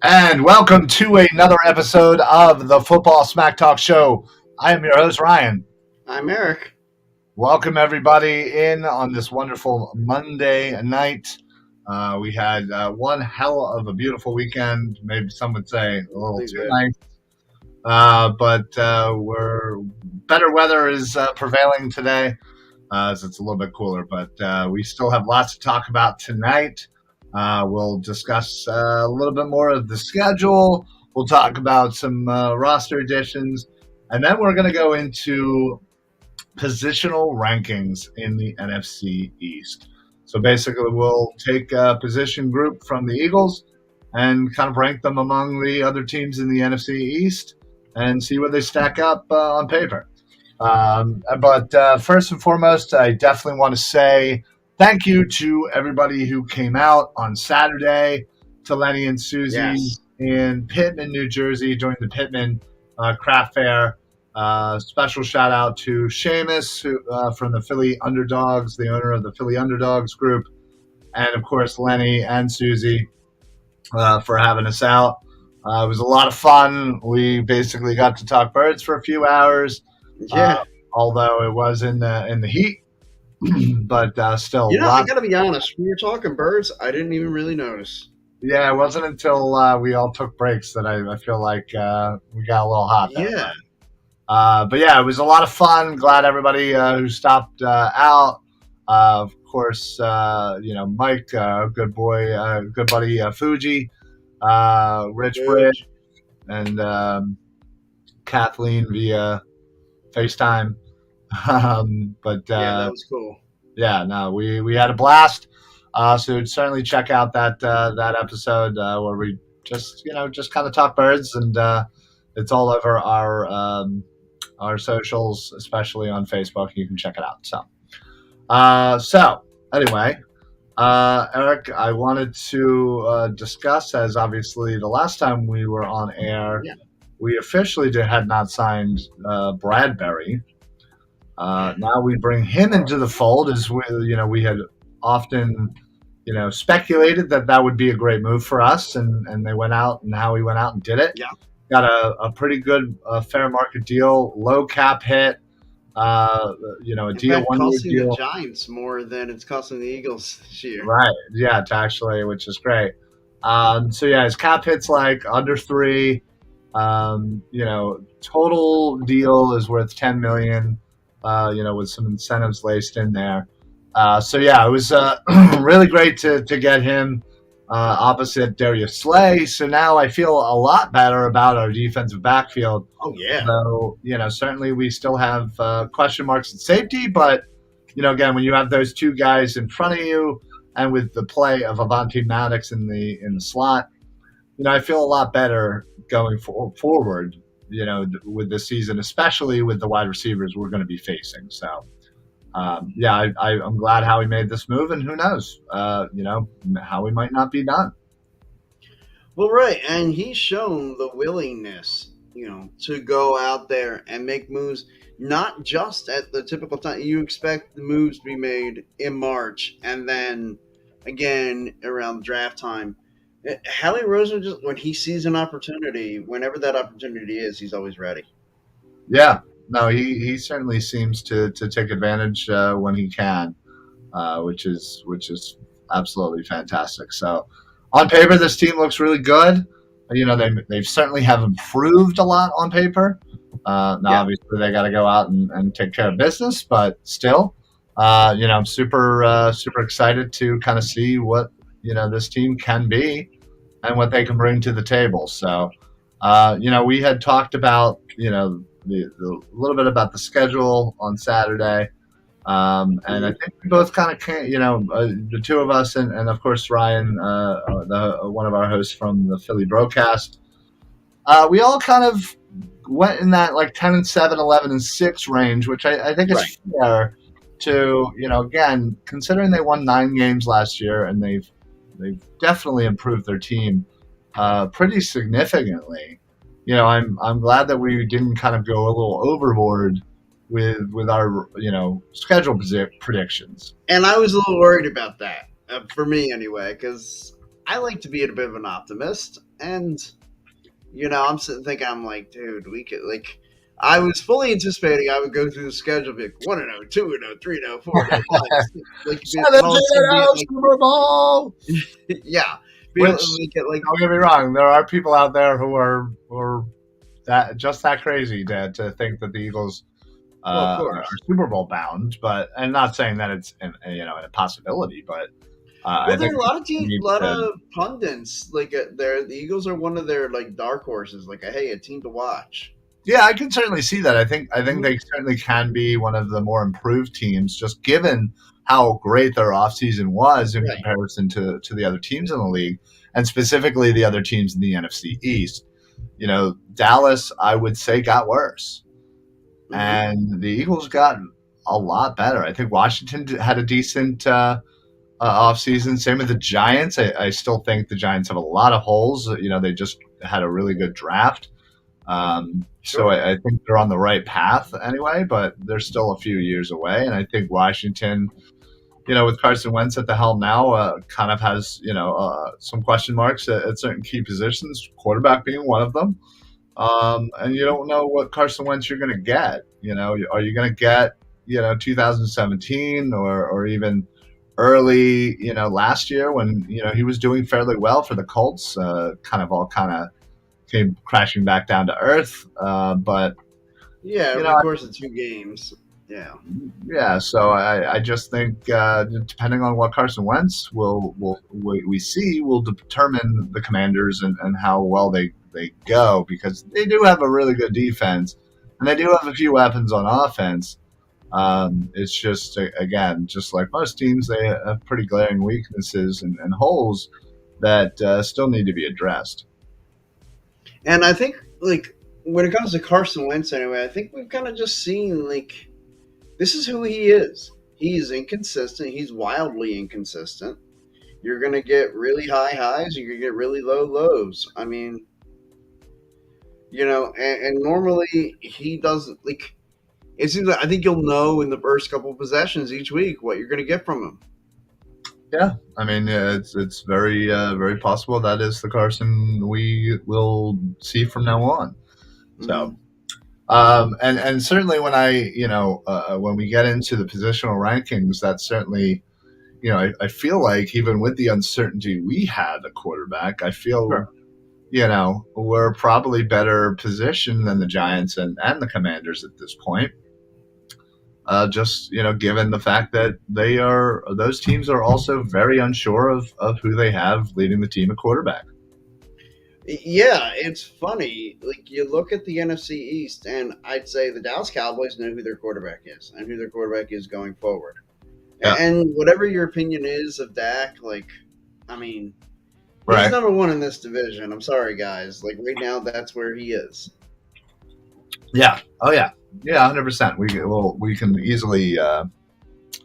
And welcome to another episode of the Football Smack Talk Show. I am your host, Ryan. I'm Eric. Welcome, everybody, in on this wonderful Monday night. We had one hell of a beautiful weekend. Maybe some would say a little too nice. But better weather is prevailing today, as it's a little bit cooler. But we still have lots to talk about tonight. We'll discuss a little bit more of the schedule. We'll talk about some roster additions. And then we're going to go into positional rankings in the NFC East. So basically, we'll take a position group from the Eagles and kind of rank them among the other teams in the NFC East and see where they stack up on paper. But first and foremost, I definitely want to say thank you to everybody who came out on Saturday to Lenny and Susie in Pittman, New Jersey during the Pittman Craft Fair. Special shout out to Seamus from the Philly Underdogs, the owner of the Philly Underdogs group, and of course Lenny and Susie for having us out. It was a lot of fun. We basically got to talk birds for a few hours, although it was in the heat. But still, I got to be honest. When you're talking birds, I didn't even really notice. Yeah, it wasn't until we all took breaks that I feel like we got a little hot there. Yeah. But yeah, it was a lot of fun. Glad everybody who stopped out. Of course, Mike, good boy, good buddy, Fuji, Rich Britt, Huge. and Kathleen via FaceTime. But Yeah, that was cool. yeah, no, we had a blast. So certainly check out that episode where we just kind of talk birds, and it's all over our socials, especially on Facebook. You can check it out. So anyway, Eric, I wanted to discuss, as obviously the last time we were on air, Yeah. we officially had not signed Bradbury. Now we bring him into the fold, as we had often speculated that would be a great move for us, and they went out, and how we went out and did it. Yeah. Got a pretty good fair market deal, low cap hit. A In deal, fact, 1 year costing the deal. Giants more than it's costing the Eagles this year. Right. Yeah, it's actually, which is great. So yeah, his cap hit's like under 3. Total deal is worth 10 million. With some incentives laced in there. So yeah, it was really great to get him opposite Darius Slay. So now I feel a lot better about our defensive backfield. Oh yeah. So certainly we still have question marks at safety, but again, when you have those two guys in front of you, and with the play of Avante Maddox in the slot, I feel a lot better going forward. With this season, especially with the wide receivers we're going to be facing. So, I'm glad Howie made this move, and who knows, Howie might not be done. Well, right, and he's shown the willingness, to go out there and make moves, not just at the typical time. You expect the moves to be made in March, and then again around draft time. Howie Roseman, just when he sees an opportunity, whenever that opportunity is, he's always ready. Yeah, no, he certainly seems to take advantage when he can, which is absolutely fantastic. So, on paper, this team looks really good. They certainly have improved a lot on paper. Now, Yeah. obviously, they got to go out and take care of business, but still, I'm super excited to kind of see what this team can be and what they can bring to the table. So, we had talked about the little bit about the schedule on Saturday. And I think we both kind of came, the two of us, and of course Ryan, one of our hosts from the Philly broadcast, we all kind of went in that like 10-7, 11-6 range, which I think is Right. fair to, again, considering they won 9 games last year, and they've definitely improved their team pretty significantly. I'm glad that we didn't kind of go a little overboard with our schedule predictions. And I was a little worried about that, for me anyway, because I like to be a bit of an optimist. And, I'm sitting thinking, I'm like, dude, we could, like, I was fully anticipating I would go through the schedule, be like 1-0, 2-0, 3-0, 4-0, 5, like, and all of a sudden be Super Bowl. like, yeah. Which, Like, don't get me wrong, there are people out there who are that crazy to think that the Eagles well, of are course. Super Bowl bound, but I'm not saying that it's an impossibility, but Well, I there think are a lot of teams, need a lot to. of pundits like the Eagles are one of their like dark horses, like a team to watch. Yeah, I can certainly see that. I think Mhm. they certainly can be one of the more improved teams, just given how great their offseason was in Right. comparison to the other teams in the league, and specifically the other teams in the NFC East. Dallas, I would say, got worse, Mhm. and the Eagles got a lot better. I think Washington had a decent offseason. Same with the Giants. I still think the Giants have a lot of holes. They just had a really good draft. So Sure. I think they're on the right path anyway, but they're still a few years away. And I think Washington, with Carson Wentz at the helm now, kind of has, some question marks at certain key positions, quarterback being one of them. And you don't know what Carson Wentz you're going to get. Are you going to get, 2017 or even early, last year when, he was doing fairly well for the Colts, kind of came crashing back down to earth. But, Yeah, you over know, the course of 2 games. Yeah. yeah, so I just think depending on what Carson Wentz we see will determine the Commanders and how well they go, because they do have a really good defense and they do have a few weapons on offense. It's just, again, just like most teams, they have pretty glaring weaknesses and holes that still need to be addressed. And I think, like, when it comes to Carson Wentz, anyway, I think we've kind of just seen, like, this is who he is. He's inconsistent. He's wildly inconsistent. You're going to get really high highs. You're going to get really low lows. I mean, and normally he doesn't, like, it seems like I think you'll know in the first couple of possessions each week what you're going to get from him. Yeah, I mean, it's very very possible that is the Carson we will see from now on. So, and certainly when we get into the positional rankings, that's certainly, I feel like even with the uncertainty we had at quarterback, I feel, Sure. We're probably better positioned than the Giants and the Commanders at this point. Just, given the fact that those teams are also very unsure of who they have leading the team at quarterback. Yeah, it's funny. Like, you look at the NFC East, and I'd say the Dallas Cowboys know who their quarterback is and who their quarterback is going forward. Yeah. And whatever your opinion is of Dak, like, I mean, Right. he's number one in this division. I'm sorry, guys. Like, right now, that's where he is. Yeah. Oh, yeah. Yeah, 100%. We can easily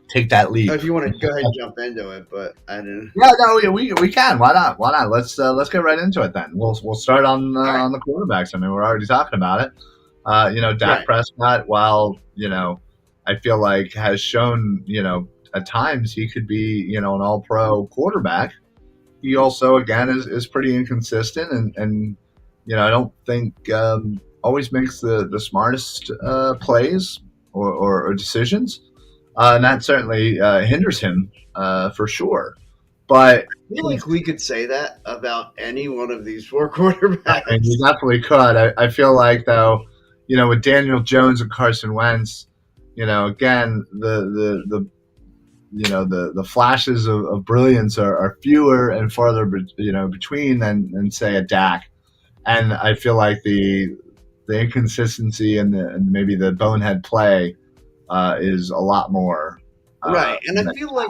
take that leap. If you want to go ahead and jump into it, but I didn't. Yeah, no, we can. Why not? Why not? Let's get right into it then. We'll start on the quarterbacks. I mean, we're already talking about it. Dak Prescott, while I feel like has shown at times he could be an all-pro quarterback. He also, again, is pretty inconsistent and I don't think always makes the smartest plays or decisions. And that certainly hinders him for sure. But I feel like we could say that about any one of these four quarterbacks. I mean, you definitely could. I feel like, though, with Daniel Jones and Carson Wentz, again, the flashes of brilliance are fewer and farther between than say a Dak. And I feel like the inconsistency and maybe the bonehead play is a lot more. Right. And I feel like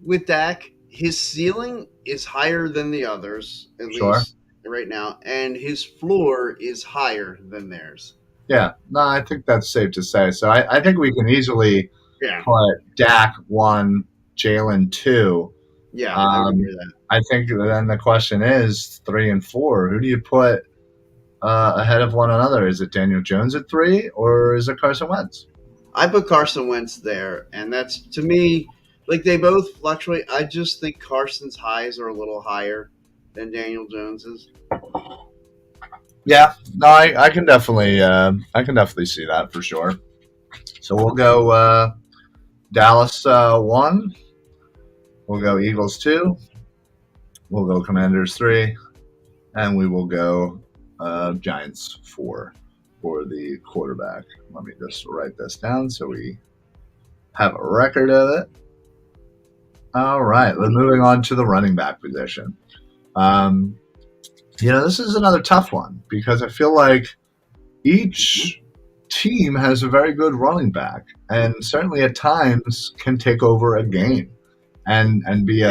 with Dak, his ceiling is higher than the others, at least right now, and his floor is higher than theirs. Yeah. No, I think that's safe to say. So I think we can easily put Dak 1, Jalen 2. Yeah, I would agree with that. I think then the question is 3 and 4. Who do you put ahead of one another? Is it Daniel Jones at 3 or is it Carson Wentz? I put Carson Wentz there, and that's, to me, like, they both fluctuate. I just think Carson's highs are a little higher than Daniel Jones's. Yeah, no, I can definitely see that for sure. So we'll go Dallas 1. We'll go Eagles 2. We'll go Commanders 3, and we will go Giants 4 for the quarterback. Let me just write this down so we have a record of it. All right, then moving on to the running back position. This is another tough one because I feel like each team has a very good running back and certainly at times can take over a game and be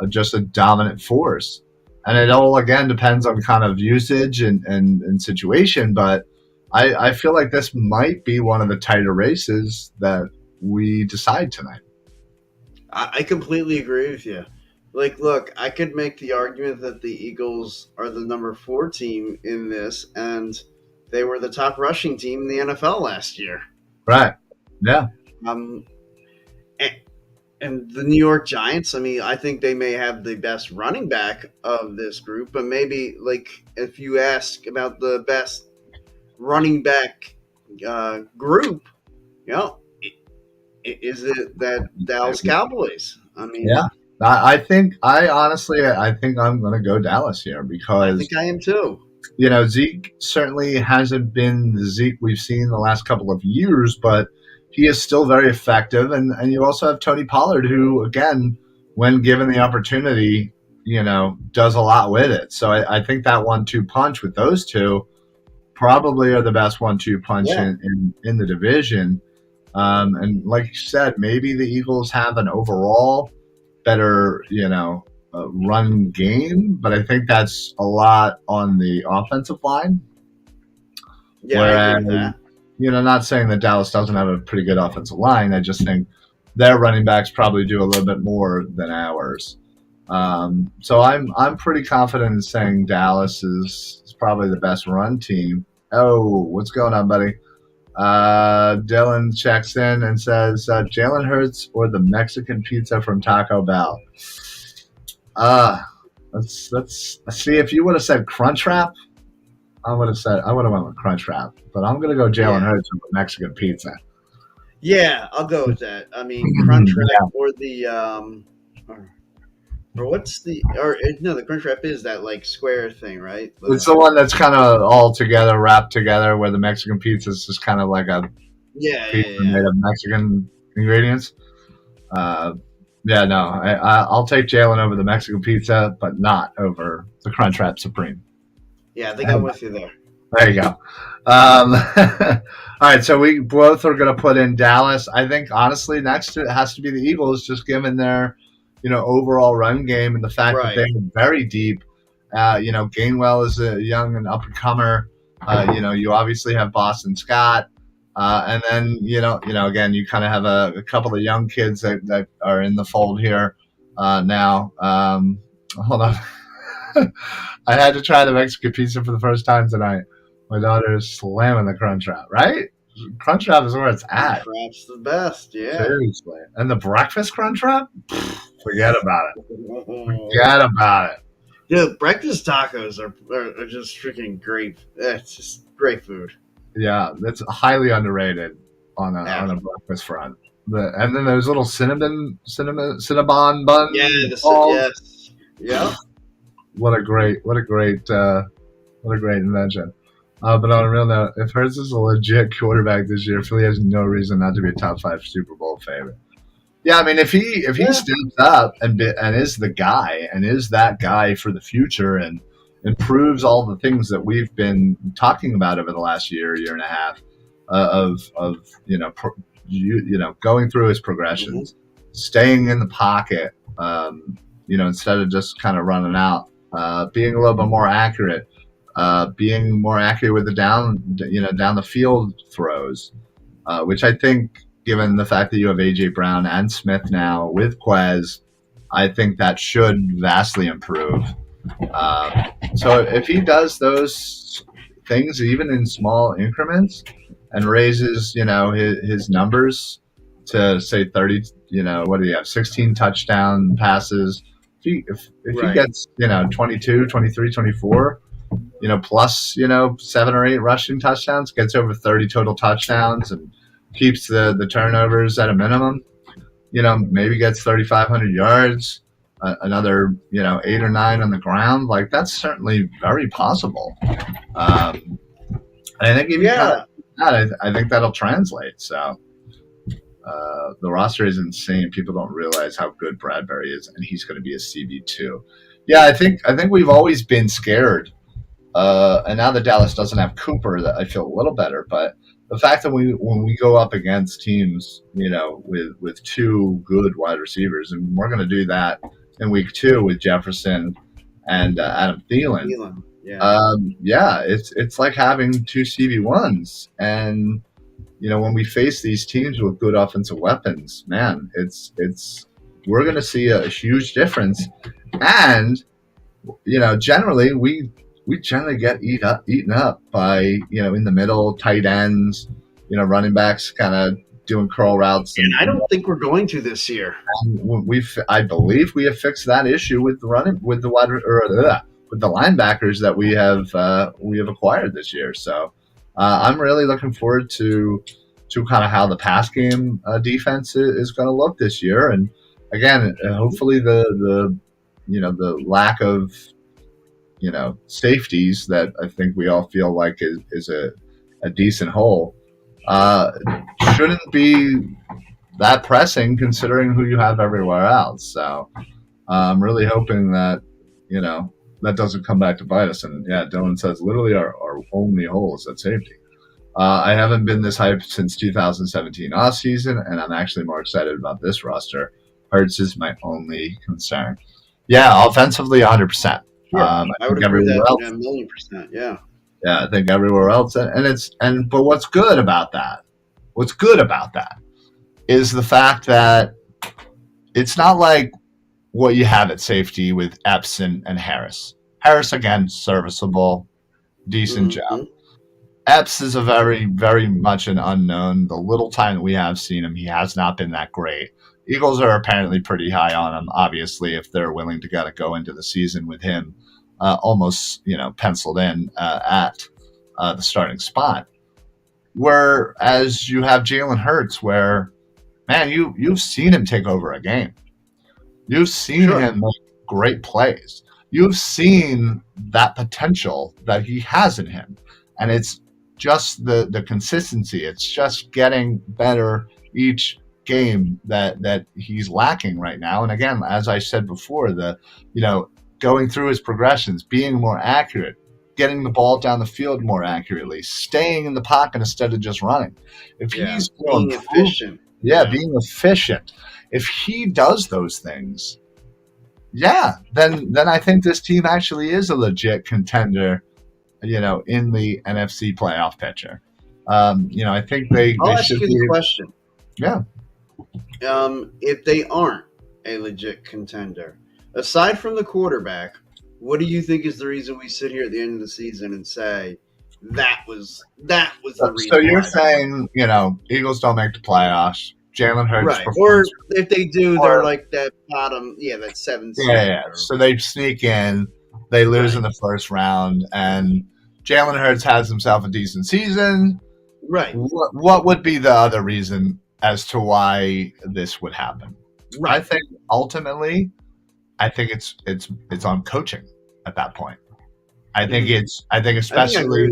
just a dominant force. And it all, again, depends on kind of usage and situation. But I feel like this might be one of the tighter races that we decide tonight. I completely agree with you. Like, look, I could make the argument that the Eagles are the number 4 team in this, and they were the top rushing team in the NFL last year. Right. Yeah. And the New York Giants, I mean, I think they may have the best running back of this group, but maybe, like, if you ask about the best running back group, is it that Dallas Cowboys? I mean, Yeah. I honestly, I think I'm going to go Dallas here I because, think I am too. Zeke certainly hasn't been the Zeke we've seen the last couple of years, but he is still very effective. And you also have Tony Pollard, who, again, when given the opportunity, does a lot with it. So I think that 1-2 punch with those two probably are the best 1-2 punch Yeah, in the division. And like you said, maybe the Eagles have an overall better, run game, but I think that's a lot on the offensive line. yeah, I agree Whereas, with that. not saying that Dallas doesn't have a pretty good offensive line. I just think their running backs probably do a little bit more than ours. So I'm pretty confident in saying Dallas is probably the best run team. Oh, what's going on, buddy? Dylan checks in and says, Jalen Hurts or the Mexican pizza from Taco Bell. Uh, let's see. If you would have said Crunchwrap, I would have went with Crunchwrap. But I'm gonna go Jalen Yeah, Hurts with the Mexican pizza. yeah, I'll go with that. I mean, Crunch Wrap Yeah, or the or what's the or no, the Crunch Wrap is that like square thing, right? it's the one that's kind of all together, wrapped together, where the Mexican pizza is just kind of like a Yeah, pizza yeah, yeah. made of Mexican ingredients. Uh, yeah, no, I'll take Jalen over the Mexican pizza, but not over the Crunchwrap Supreme. Yeah, I think I'm with you there. There you go. All right, so we both are going to put in Dallas. I think honestly, next it has to be the Eagles, just given their overall run game and the fact that Right. they're very deep. Gainwell is a young and up and comer. You obviously have Boston Scott, and then again, you kind of have a couple of young kids that are in the fold here now. Hold on. I had to try the Mexican pizza for the first time tonight. My daughter is slamming the Crunchwrap, right? Crunchwrap is where it's at. Crunchwrap's the best. Yeah. Seriously. And the breakfast Crunchwrap? Forget about it. Forget about it. Dude, breakfast tacos are just freaking great. It's just great food. Yeah, that's highly underrated on a breakfast front. And then those little Cinnabon buns. Yeah, yes. Yeah. What a great invention. But on a real note, if Hurts is a legit quarterback this year, Philly has no reason not to be a top 5 Super Bowl favorite. Yeah, I mean, if he steps up and is the guy and is that guy for the future and improves all the things that we've been talking about over the last year and a half of going through his progressions, staying in the pocket, instead of just kind of running out, being a little bit more accurate. Being more accurate with the down the field throws, which I think, given the fact that you have AJ Brown and Smith now with Quez, I think that should vastly improve. So if he does those things, even in small increments, and raises his numbers to say 30, what do you have, 16 touchdown passes. If he gets 22, 23, 24. Plus, 7 or 8 rushing touchdowns, gets over 30 total touchdowns, and keeps the turnovers at a minimum. Maybe gets 3,500 yards, another 8 or 9 on the ground. Like, that's certainly very possible. I think even I think that'll translate. So the roster is insane. People don't realize how good Bradbury is, and he's going to be a CB2. Yeah, I think we've always been scared. And now that Dallas doesn't have Cooper, that I feel a little better. But the fact that when we go up against teams, with 2 good wide receivers, and we're going to do that in week 2 with Jefferson and Adam Thielen. It's like having 2 CB1s. And when we face these teams with good offensive weapons, man, we're going to see a huge difference. And generally we generally get eaten up by, in the middle, tight ends, running backs kind of doing curl routes. And I don't think we're going to this year. I believe we have fixed that issue with the linebackers that we have acquired this year. So I'm really looking forward to kind of how the pass game defense is going to look this year. And again, hopefully the the lack of safeties that I think we all feel like is a decent hole uh, shouldn't be that pressing considering who you have everywhere else. So I'm really hoping that that doesn't come back to bite us. And yeah, Dylan says literally our only hole is at safety. I haven't been this hyped since 2017 off season, and I'm actually more excited about this roster. Hurts is my only concern. Yeah, offensively, 100%. I would agree with that 1,000,000%. Yeah. Yeah, I think everywhere else, but what's good about that? What's good about that is the fact that it's not like what you have at safety with Epps and Harris. Harris again, serviceable, decent job. Epps is a very, very much an unknown. The little time that we have seen him, he has not been that great. Eagles are apparently pretty high on him, obviously, if they're willing to go into the season with him almost, penciled in at the starting spot. Whereas you have Jalen Hurts, where, man, you've seen him take over a game. You've seen him make great plays. You've seen that potential that he has in him. And it's just the consistency. It's just getting better each game that he's lacking right now. And again, as I said before, going through his progressions, being more accurate, getting the ball down the field more accurately, staying in the pocket instead of just running. If he's being efficient. Being efficient. If he does those things, then I think this team actually is a legit contender, in the NFC playoff picture. I think I'll ask you the question. Yeah. If they aren't a legit contender, aside from the quarterback, what do you think is the reason we sit here at the end of the season and say that was the reason? So you're saying, Eagles don't make the playoffs. Jalen Hurts, right? Or if they do, they're like that bottom, that 7 seed. Yeah. So they sneak in, they lose in the first round, and Jalen Hurts has himself a decent season. Right. What would be the other reason as to why this would happen? Right. I think ultimately, it's on coaching at that point. I think especially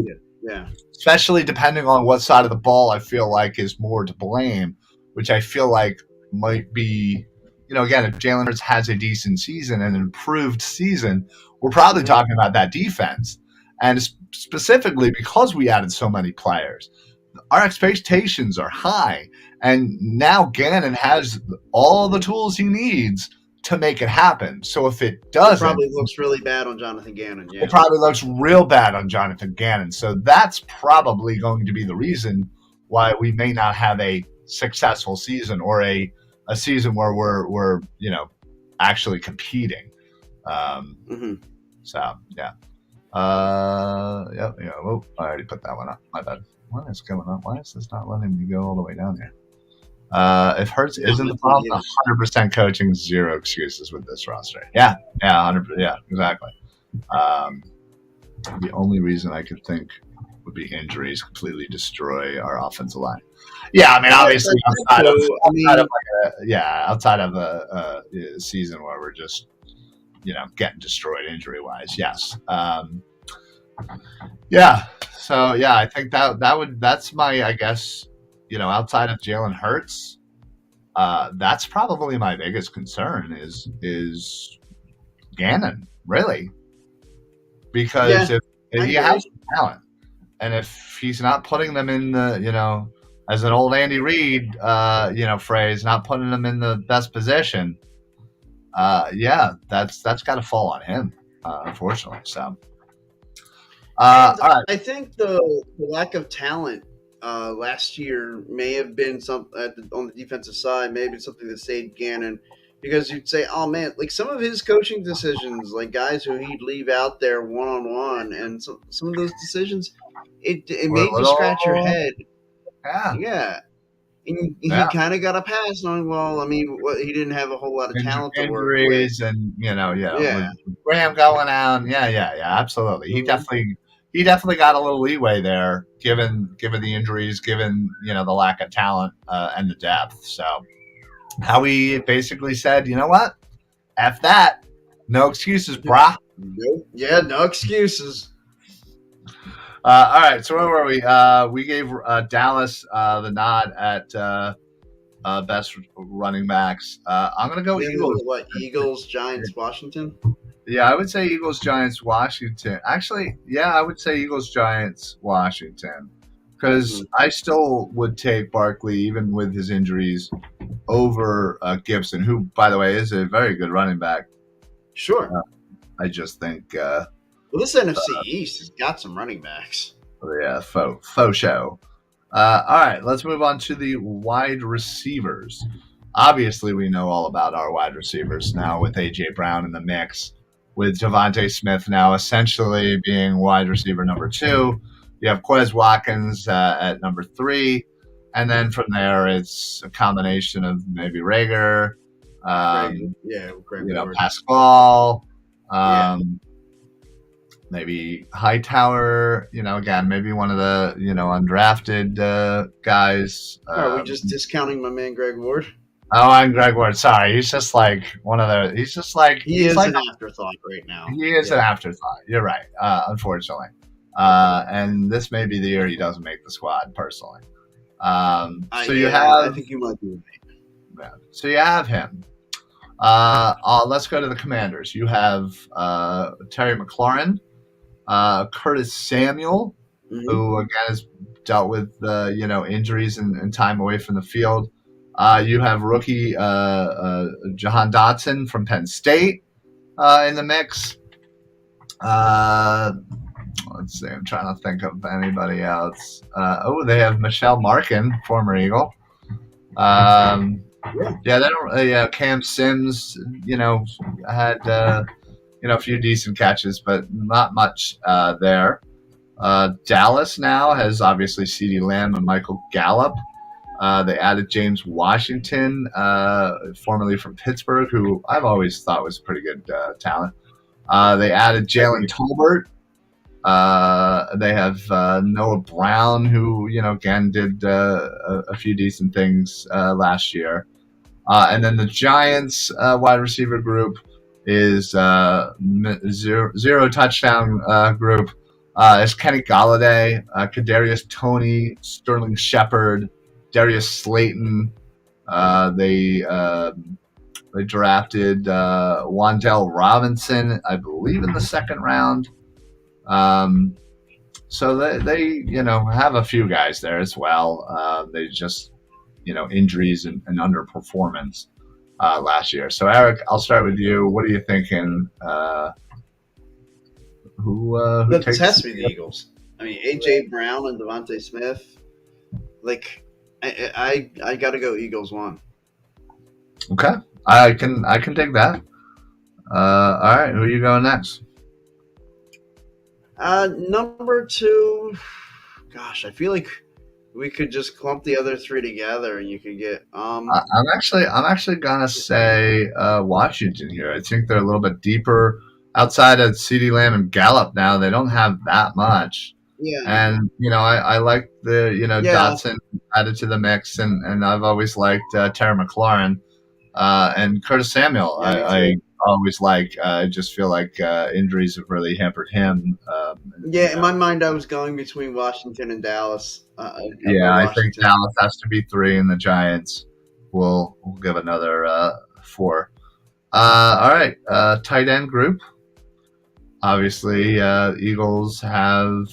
especially depending on what side of the ball I feel like is more to blame, which I feel like might be, again, if Jalen Hurts has a decent season, an improved season, we're probably talking about that defense. And specifically because we added so many players, our expectations are high. And now Gannon has all the tools he needs to make it happen. So if it doesn't, it probably looks really bad on Jonathan Gannon. Yeah. It probably looks real bad on Jonathan Gannon. So that's probably going to be the reason why we may not have a successful season or a season where we're actually competing. So yeah. Oh, I already put that one up. My bad. What is going on? Why is this not letting me go all the way down here? If Hurts isn't the problem, 100% coaching, zero excuses with this roster. Yeah, 100%. Yeah, exactly. The only reason I could think would be injuries completely destroy our offensive line. Yeah, I mean, obviously outside of a season where we're just getting destroyed injury wise. Yes. So yeah, I think that's my, I guess, outside of Jalen Hurts, that's probably my biggest concern is Gannon, really, because if he has talent, and if he's not putting them in the, as an old Andy Reid, phrase, not putting them in the best position, that's got to fall on him, unfortunately. So, all right. I think the lack of talent last year may have been on the defensive side, maybe something that saved Gannon, because you'd say, oh man, like some of his coaching decisions, like guys who he'd leave out there one-on-one, and some of those decisions, it made you scratch your head. Yeah. And he kind of got a pass on, he didn't have a whole lot of talent to work with. And, Graham going out. Yeah, absolutely. He definitely got a little leeway there, given the injuries, given, the lack of talent and the depth. So, Howie basically said, you know what? F that. No excuses, brah. Nope. Yeah, no excuses. All right, so where were we? We gave Dallas the nod at best running backs. I'm going to go Eagles. What, Eagles, Giants, Washington? Yeah, I would say Eagles, Giants, Washington. Actually, yeah, I would say Eagles, Giants, Washington. Because I still would take Barkley, even with his injuries, over Gibson, who, by the way, is a very good running back. Sure. I just think. Well, this NFC East has got some running backs. Yeah, faux show. All right, let's move on to the wide receivers. Obviously, we know all about our wide receivers now with A.J. Brown in the mix, with Devontae Smith now essentially being wide receiver number 2. You have Quez Watkins at number 3. And then from there, it's a combination of maybe Rager, Pascal, maybe Hightower, again, maybe one of the, undrafted guys. Are we just discounting my man Greg Ward? Oh, I'm Greg Ward. Sorry. He's just like one of the, he's just like. He is an afterthought right now. He is an afterthought. You're right. Unfortunately. And this may be the year he doesn't make the squad, personally. I think you might be with me. Yeah. So you have him. Let's go to the Commanders. You have Terry McLaurin, Curtis Samuel, who again has dealt with injuries and time away from the field. You have rookie Jahan Dotson from Penn State in the mix. Let's see. I'm trying to think of anybody else. They have Michelle Markin, former Eagle. They don't. Cam Sims, had a few decent catches, but not much there. Dallas now has obviously CeeDee Lamb and Michael Gallup. They added James Washington, formerly from Pittsburgh, who I've always thought was pretty good talent. They added Jalen Tolbert. They have Noah Brown, who again did a few decent things last year. And then the Giants wide receiver group is zero touchdown group. It's Kenny Golladay, Kadarius Toney, Sterling Shepard, Darius Slayton. They drafted Wan'Dale Robinson, I believe, in the second round. So they have a few guys there as well. They just injuries and underperformance last year. So Eric, I'll start with you. What are you thinking? Who takes test me the Eagles? I mean, A.J. Brown and Devontae Smith. Like, I got to go Eagles 1. Okay, I can take that. All right, who are you going next? Number 2. Gosh, I feel like we could just clump the other 3 together, and you could get. I'm actually gonna say Washington here. I think they're a little bit deeper outside of CeeDee Lamb and Gallup. Now they don't have that much. Yeah. And I like the Dotson added to the mix, and I've always liked Terry McLaurin and Curtis Samuel. I always like. I just feel like injuries have really hampered him. In my mind, I was going between Washington and Dallas. I think Dallas has to be 3, and the Giants will give another 4. All right, tight end group. Obviously, Eagles have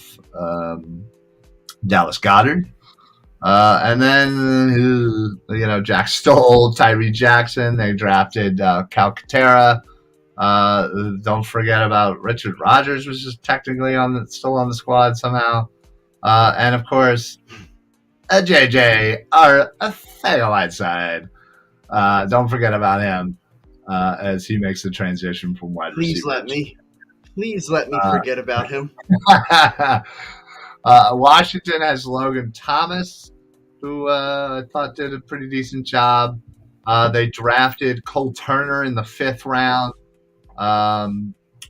Dallas Goedert. And then, Jack Stoll, Tyree Jackson. They drafted Cal Katera. Don't forget about Richard Rodgers, which is technically still on the squad somehow. And, of course, JJ, our Theo Whiteside. Don't forget about him as he makes the transition from wide receiver. Please let me forget about him. Washington has Logan Thomas, who I thought did a pretty decent job. They drafted Cole Turner in the 5th round.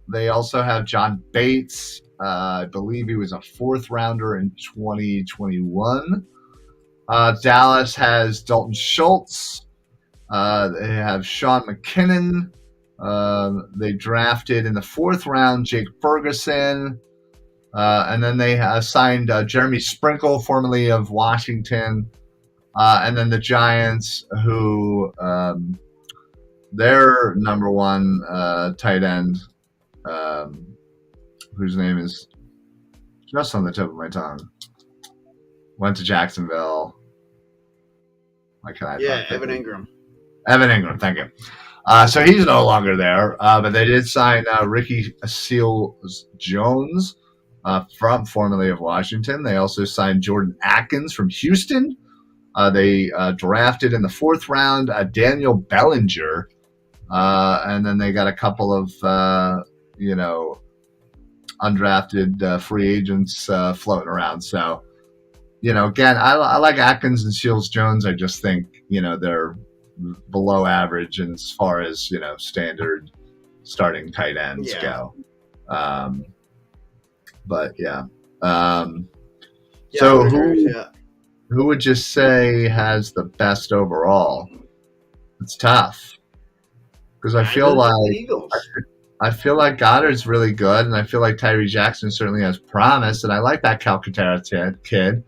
They also have John Bates. I believe he was a 4th rounder in 2021. Dallas has Dalton Schultz. They have Sean McKinnon. They drafted in the 4th round Jake Ferguson. And then they signed Jeremy Sprinkle, formerly of Washington. And then the Giants, who their number one tight end, whose name is just on the tip of my tongue, went to Jacksonville. Why can I? Yeah, Evan Ingram. Evan Ingram, thank you. So he's no longer there, but they did sign Ricky Seals-Jones from formerly of Washington. They also signed Jordan Atkins from Houston. They drafted in the 4th round Daniel Bellinger, and then they got a couple of undrafted free agents floating around. So, again, I like Atkins and Seals-Jones. I just think they're below average as far as standard starting tight ends go. But yeah. So who would you say has the best overall? It's tough because I feel like Goddard's really good, and I feel like Tyree Jackson certainly has promise, and I like that Calcaterra kid.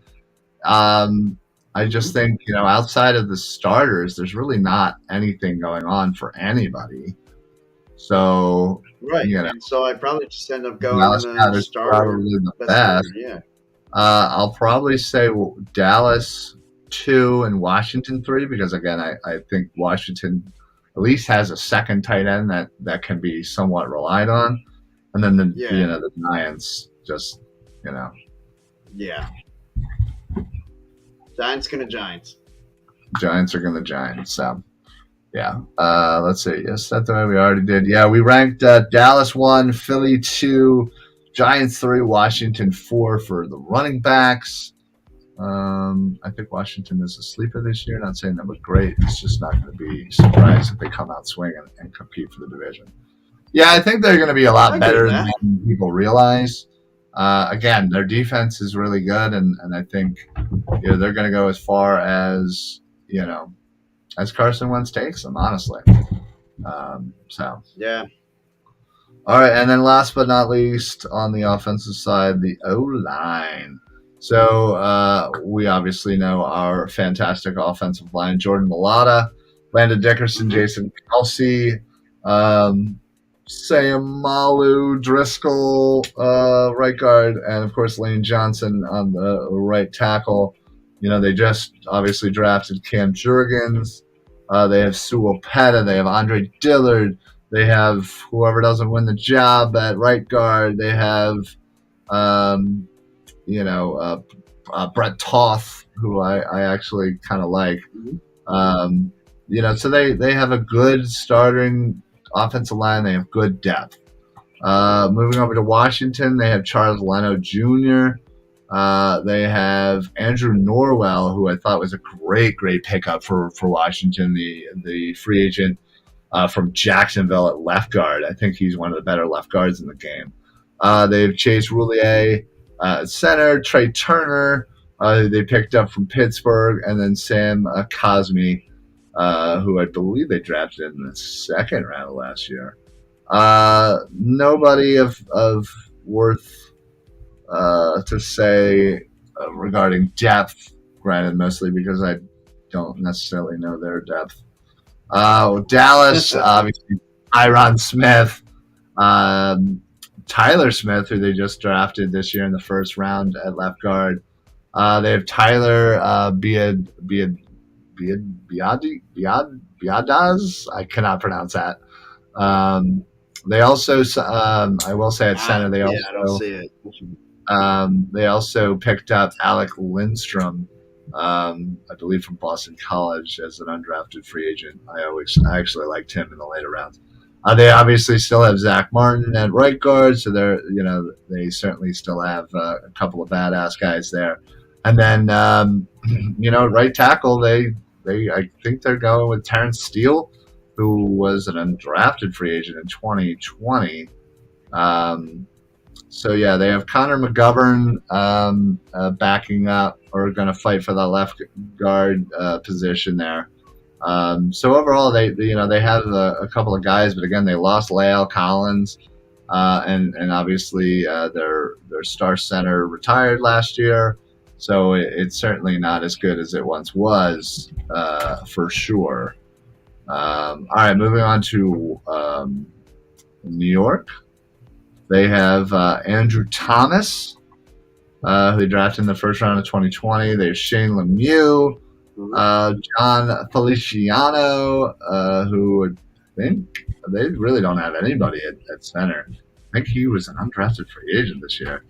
I just think outside of the starters, there's really not anything going on for anybody. So so I probably just end up going the starter. Probably the best. I'll probably say Dallas 2 and Washington 3 because again, I think Washington at least has a second tight end that can be somewhat relied on, and then the Giants just Yeah. Giants gonna Giants. Giants are gonna Giants. So, yeah. Let's see. Yes, that's the way we already did. Yeah, we ranked Dallas 1, Philly 2, Giants 3, Washington 4 for the running backs. I think Washington is a sleeper this year. Not saying that was great. It's just not going to be surprised if they come out swinging and compete for the division. Yeah, I think they're going to be a lot better than people realize. Again, their defense is really good, and I think they're going to go as far as as Carson Wentz takes them. Honestly, yeah. All right, and then last but not least, on the offensive side, the O-line. So we obviously know our fantastic offensive line: Jordan Mailata, Landon Dickerson, Jason Kelsey, Sayamalu, Driscoll, right guard, and of course Lane Johnson on the right tackle. They just obviously drafted Cam Jurgens. They have Sewell Petta. They have Andre Dillard. They have whoever doesn't win the job at right guard. They have, Brett Toth, who I actually kind of like. So they have a good starting offensive line. They have good depth. Moving over to Washington, they have Charles Leno Jr. They have Andrew Norwell, who I thought was a great pickup for Washington, the free agent from Jacksonville at left guard. I think he's one of the better left guards in the game. They have Chase Roulier at center, Trey Turner, they picked up from Pittsburgh, and then Sam Cosmi, who I believe they drafted in the 2nd round of last year. Nobody of worth to say regarding depth, granted mostly because I don't necessarily know their depth. Dallas, obviously, Tyron Smith, Tyler Smith, who they just drafted this year in the 1st round at left guard. They have Tyler Biadasz. I cannot pronounce that. They also, I will say at center, they also, I don't see it. They also picked up Alec Lindstrom, I believe from Boston College, as an undrafted free agent. I actually liked him in the later rounds. They obviously still have Zach Martin at right guard, so they certainly still have a couple of badass guys there. And then right tackle, I think they're going with Terrence Steele, who was an undrafted free agent in 2020. So yeah, they have Connor McGovern backing up or going to fight for the left guard position there. So overall, they have a couple of guys, but again, they lost La'el Collins, and obviously their star center retired last year. So it's certainly not as good as it once was, for sure. All right, moving on to New York. They have Andrew Thomas, who they drafted in the first round of 2020. They have Shane Lemieux, John Feliciano, who I think they really don't have anybody at center. I think he was an undrafted free agent this year.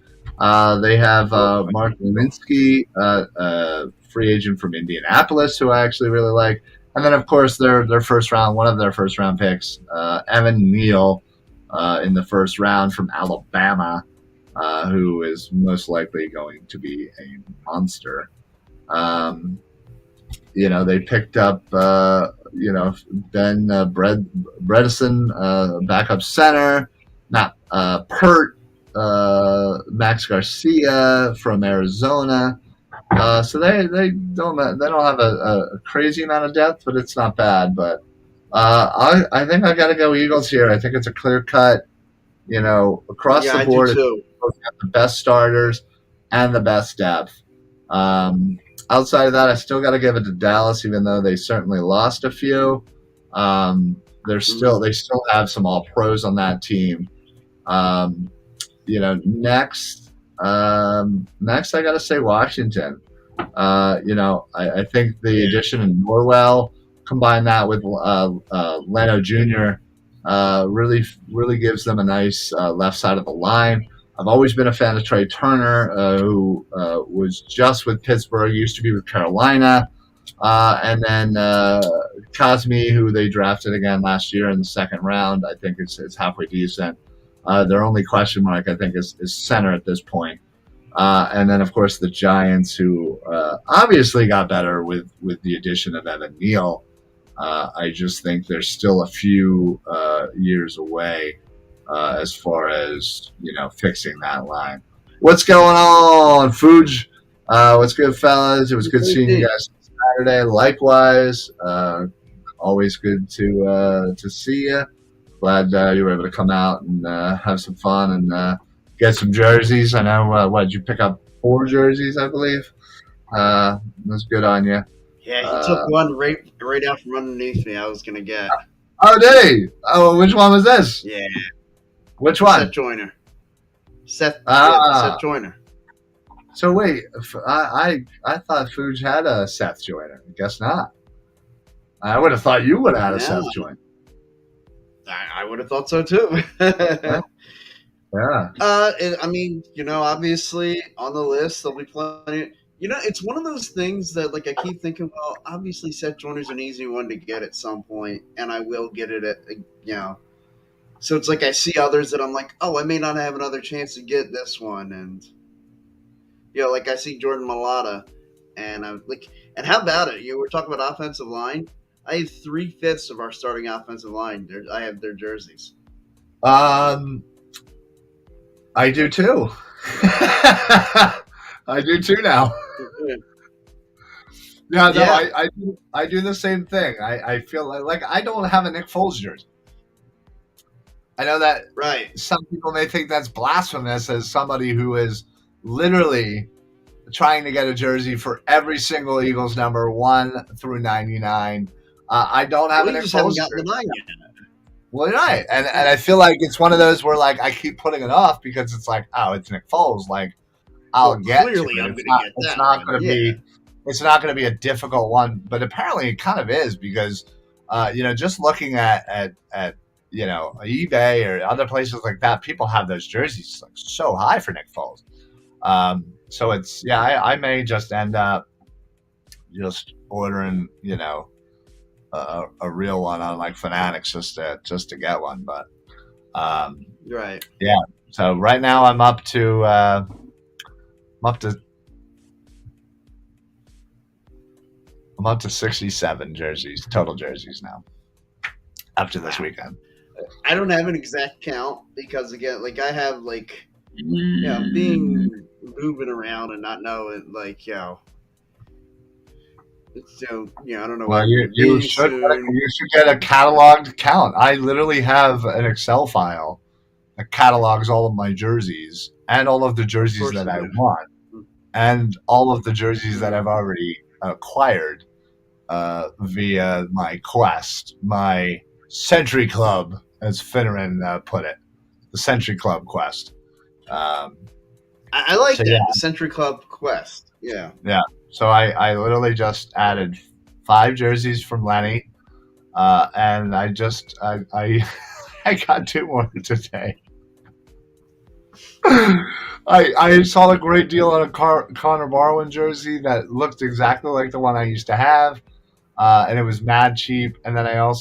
They have Mark Lewinsky, free agent from Indianapolis, who I actually really like. And then, of course, one of their first round picks, Evan Neal, in the first round from Alabama, who is most likely going to be a monster. They picked up, Ben Bredesen, backup center, Matt Pert, Max Garcia from Arizona. So they don't have a crazy amount of depth, but it's not bad. But I think I got to go Eagles here. I think it's a clear cut. Across the board, the best starters and the best depth. Outside of that, I still got to give it to Dallas, even though they certainly lost a few. They still have some all pros on that team. Next I got to say Washington. I think the addition of Norwell, combine that with Leno Jr., really gives them a nice left side of the line. I've always been a fan of Trey Turner, who was just with Pittsburgh, used to be with Carolina, and then Cosme, who they drafted again last year in the second round. I think it's halfway decent. Their only question mark, I think, is center at this point. And then, of course, the Giants, who obviously got better with the addition of Evan Neal. I just think they're still a few years away as far as fixing that line. What's going on, Fuge? What's good, fellas? It was good seeing you guys Saturday. Likewise, always good to see you. Glad you were able to come out and have some fun and get some jerseys. I know. What did you pick up? 4 jerseys, I believe. That's good on you. Yeah, he took one right out from underneath me. I was gonna get. Oh, did he? Oh, which one was this? Yeah. Which one? Seth Joyner. Seth Joyner. So wait, I thought Fuge had a Seth Joyner. I guess not. I would have thought you would have had a Seth Joyner. I would have thought so too. Yeah. I mean, obviously on the list there'll be plenty. It's one of those things that, like, I keep thinking, well, obviously Seth Joyner's an easy one to get at some point, and I will get it at, So it's like I see others that I'm like, oh, I may not have another chance to get this one, and like I see Jordan Mailata, and I'm like, and how about it? You were talking about offensive line. I have 3/5 of our starting offensive line. I have their jerseys. I do too. I do too now. I do the same thing. I feel like I don't have a Nick Foles jersey. I know that some people may think that's blasphemous as somebody who is literally trying to get a jersey for every single Eagles number 1 through 99. I don't have a Nick Foles jersey. Well, you're right. And I feel like it's one of those where, like, I keep putting it off because it's like, oh, it's Nick Foles. Like, I'll get clearly to it. It's not going to be a difficult one, but apparently it kind of is because, just looking at eBay or other places like that, people have those jerseys like so high for Nick Foles. So it's I may just end up just ordering a real one on like Fanatics just to get one, but right. Yeah. So right now I'm up to 67 total jerseys now after this weekend. I don't have an exact count because, again, like I have being moving around and not knowing, like, So I don't know Well, where we're gonna you be should soon. get a cataloged count. I literally have an Excel file that catalogs all of my jerseys and all of the Of jerseys course that you I do. want and all of the jerseys that I've Mm. already acquired via my quest, my Century Club, as Finneran put it, the Century Club quest. Um, I so like yeah, that, the Century Club quest. Yeah. yeah. So I literally just added 5 jerseys from Lenny, and I I got 2 more today. I saw a great deal on a Connor Barwin jersey that looked exactly like the one I used to have, and it was mad cheap. And then I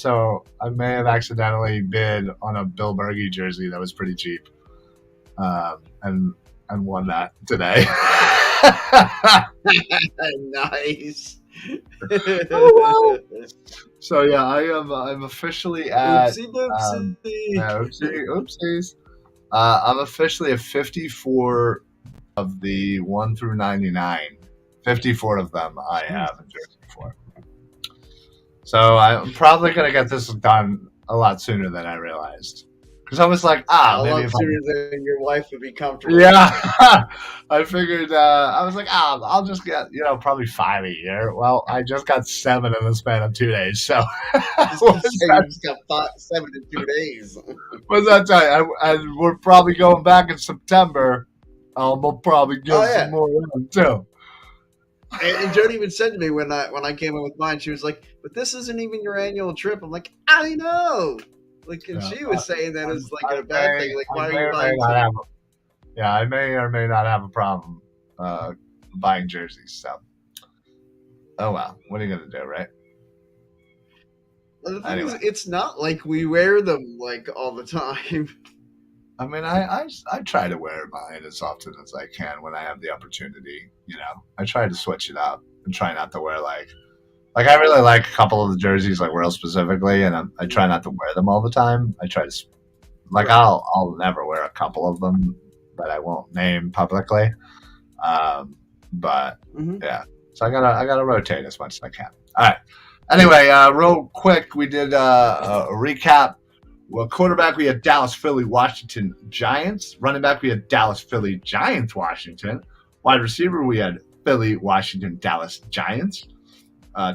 may have accidentally bid on a Bill Berge jersey that was pretty cheap, and won that today. Nice. Oh, well. So yeah, I'm officially at Oopsie doopsie. oopsies. I'm officially at 54 of the 1 through 99. 54 of them I have a jersey for. So I'm probably gonna get this done a lot sooner than I realized. Because I was like, A maybe lot if sooner than your wife would be comfortable. yeah, I figured I was like, I'll just get probably 5 a year. Well, I just got 7 in the span of 2 days. So You just got 7 in 2 days. what's that tell you? And we're probably going back in September. We'll probably get some more in too. And Jody even said to me when I came in with mine, she was like, "But this isn't even your annual trip." I'm like, "I know." Like, and she was saying that it's like a bad thing. Like, why are you buying? I may or may not have a problem buying jerseys. So, oh well, what are you gonna do, right? The thing is, it's not like we wear them like all the time. I mean, I try to wear mine as often as I can when I have the opportunity. I try to switch it up and try not to wear like I really like a couple of the jerseys, like real specifically, and I try not to wear them all the time. I try to I'll never wear a couple of them that I won't name publicly. But yeah, so I gotta rotate as much as I can. All right. Anyway, real quick, we did a recap. Well, quarterback, we had Dallas, Philly, Washington, Giants. Running back, we had Dallas, Philly, Giants, Washington. Wide receiver, we had Philly, Washington, Dallas, Giants.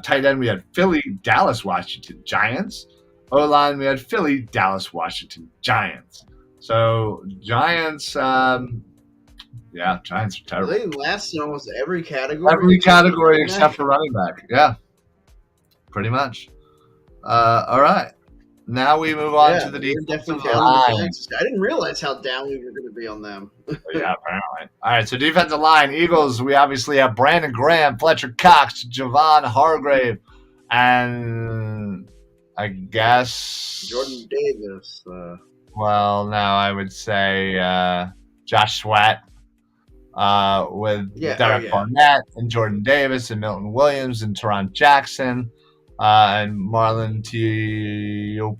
Tight end, we had Philly, Dallas, Washington, Giants. O-line, we had Philly, Dallas, Washington, Giants. So, Giants, Giants are terrible. They last in almost every category. Every category except for running back. Yeah, pretty much. All right. Now we move on to the defensive line. I didn't realize how down we were going to be on them. Yeah, apparently. All right, so defensive line, Eagles, we obviously have Brandon Graham, Fletcher Cox, Javon Hargrave, and I guess Jordan Davis. Well, now I would say Josh Sweat with Derek Barnett and Jordan Davis and Milton Williams and Teron Jackson. And Marlon Tiopilutu,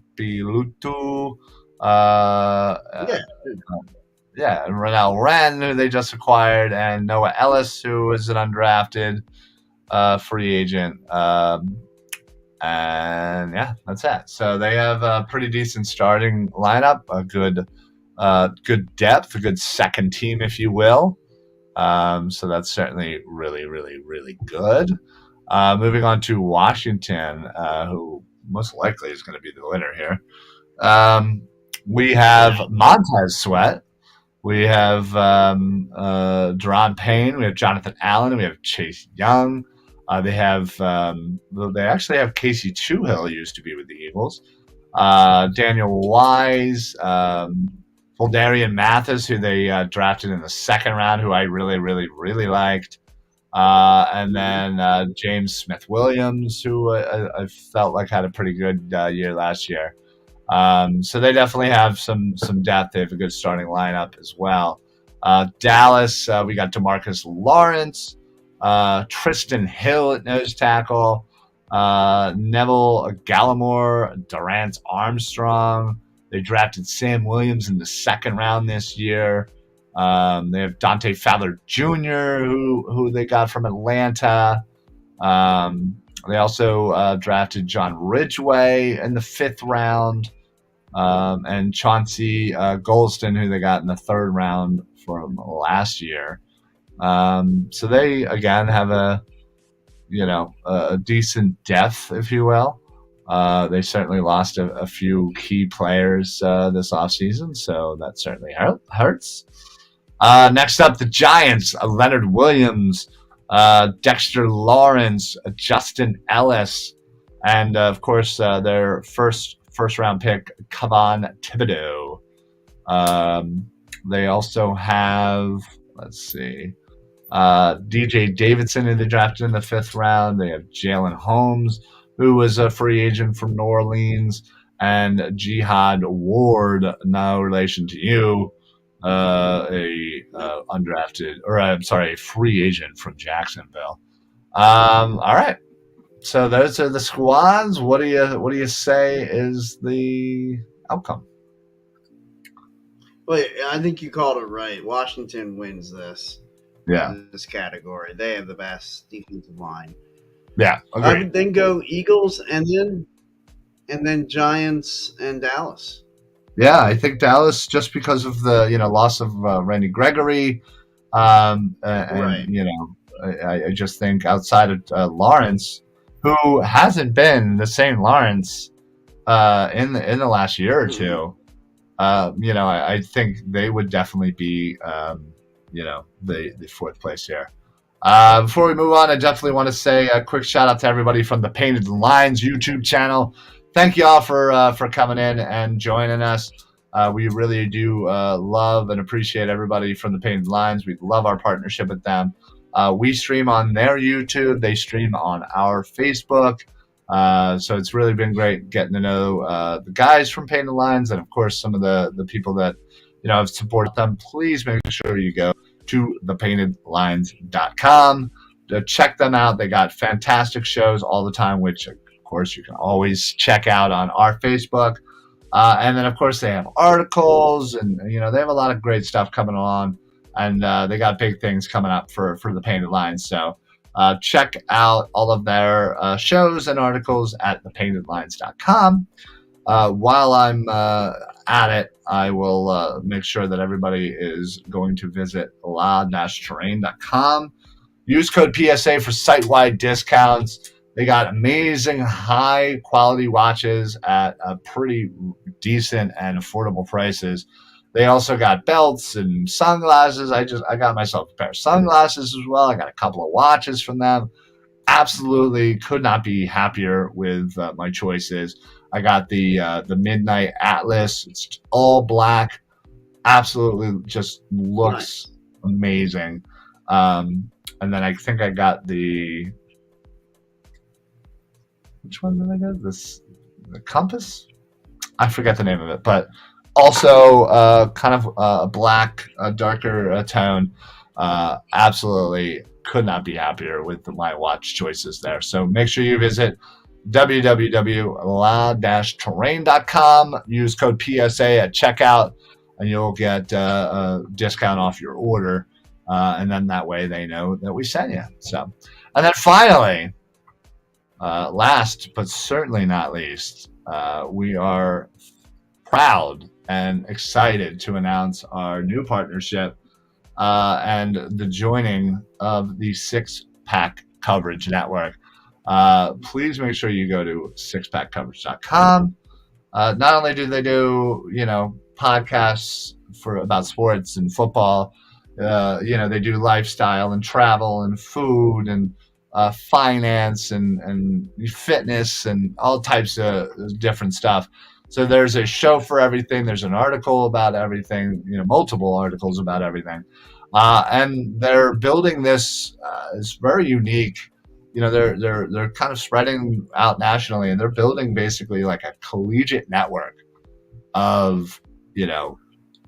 and Ronell Wren, who they just acquired, and Noah Ellis, who is an undrafted free agent. And yeah, that's it. So they have a pretty decent starting lineup, a good depth, a good second team, if you will. So that's certainly really, really, really good. Moving on to Washington, who most likely is going to be the winner here. We have Montez Sweat. We have Deron Payne. We have Jonathan Allen. And we have Chase Young. They actually have Casey Toohill, who used to be with the Eagles. Daniel Wise. Voldarian Mathis, who they drafted in the second round, who I really, really, really liked. And then James Smith-Williams, who I felt like had a pretty good year last year. So they definitely have some depth. They have a good starting lineup as well. Dallas, we got DeMarcus Lawrence, Tristan Hill at nose tackle, Neville Gallimore, Durant Armstrong. They drafted Sam Williams in the second round this year. They have Dante Fowler Jr., who they got from Atlanta. They also drafted John Ridgway in the 5th round, and Chauncey Golston, who they got in the 3rd round from last year. So they again have a decent depth, if you will. They certainly lost a few key players this offseason, so that certainly hurts. Next up, the Giants: Leonard Williams, Dexter Lawrence, Justin Ellis, and of course their first round pick, Kevon Thibodeau. They also have, let's see, DJ Davidson, who they drafted in the 5th round. They have Jalen Holmes, who was a free agent from New Orleans, and Jihad Ward, no relation to you, a free agent from Jacksonville. All right, so those are the squads. What do you say is the outcome? Well, I think you called it right. Washington wins this. Yeah, this category. They have the best defensive line. Yeah, agreed. I would then go Eagles and then Giants and Dallas. Yeah, I think Dallas, just because of the loss of Randy Gregory, and right. I just think outside of Lawrence, who hasn't been the same Lawrence in the last year or two, I think they would definitely be the 4th place here. Before we move on, I definitely want to say a quick shout out to everybody from the Painted Lines YouTube channel. Thank you all for coming in and joining us. We really do love and appreciate everybody from the Painted Lines. We love our partnership with them. We stream on their YouTube. They stream on our Facebook. So it's really been great getting to know the guys from Painted Lines, and of course some of the people that have supported them. Please make sure you go to thepaintedlines.com to check them out. They got fantastic shows all the time, which of course you can always check out on our Facebook. And then of course they have articles, and they have a lot of great stuff coming along, and they got big things coming up for the Painted Lines. So check out all of their shows and articles at thepaintedlines.com. While I'm at it, I will make sure that everybody is going to visit la-terrain.com. Use code PSA for site-wide discounts. They got amazing high-quality watches at pretty decent and affordable prices. They also got belts and sunglasses. I got myself a pair of sunglasses as well. I got a couple of watches from them. Absolutely could not be happier with my choices. I got the Midnight Atlas. It's all black. Absolutely just looks amazing. And then I think I got the... Which one did I get? The Compass? I forget the name of it, but also kind of a black, darker tone. Absolutely could not be happier with my watch choices there. So make sure you visit www.la-terrain.com. Use code PSA at checkout, and you'll get a discount off your order. And then that way they know that we sent you. So, and then finally, last but certainly not least, we are proud and excited to announce our new partnership and the joining of the Six Pack Coverage Network. Please make sure you go to sixpackcoverage.com. Not only do they do, podcasts about sports and football, they do lifestyle and travel and food and finance and fitness and all types of different stuff. So there's a show for everything. There's an article about everything, multiple articles about everything. And they're building this, it's very unique. They're kind of spreading out nationally, and they're building basically like a collegiate network of,